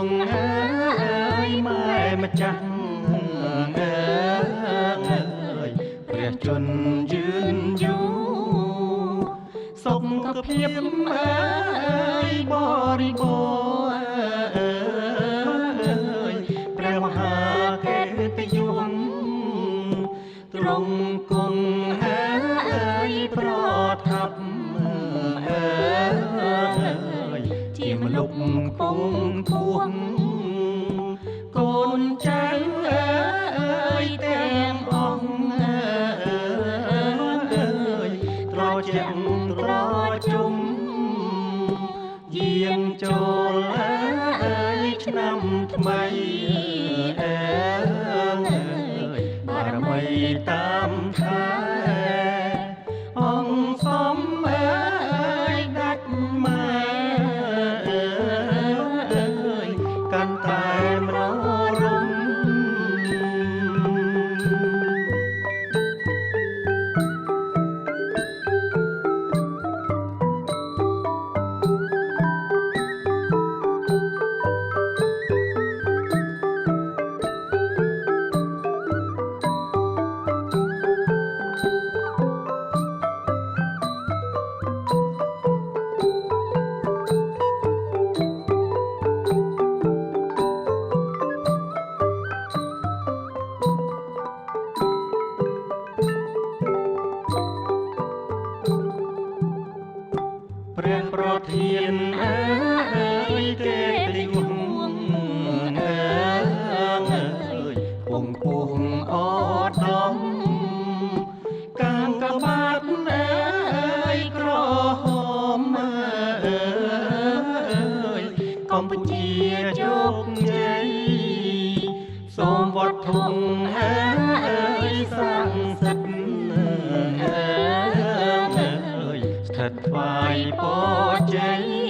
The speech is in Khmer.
ងអើយម៉ែម្ចាស់អើយព្រះជន្មយឺនយូរសុខភាពអើយបរិបូរណ៍ព្រះមហាកេតយសទ្រង់គង់អើយប្រថាប់អើយជាមលុបគង់ធួងកូនចៅអើយទាំងអស់ត្រជាក់ត្រជុំយាងចូលអើយឆ្នាំថ្មីអើយបារមីតាមថែអង្គសំអើយដាច់ម៉ែកាន់តែមររំព្រះប្រធានអើយទេតិវងអើយគង់គង់អដំកាងកបាត់អើយក្រហមអើយកម្ពុជាជោគជ័យសូមវត្តធំអើយស័ក្តិសិទ្ធិស្ថិតថ្វាយពរជ័យ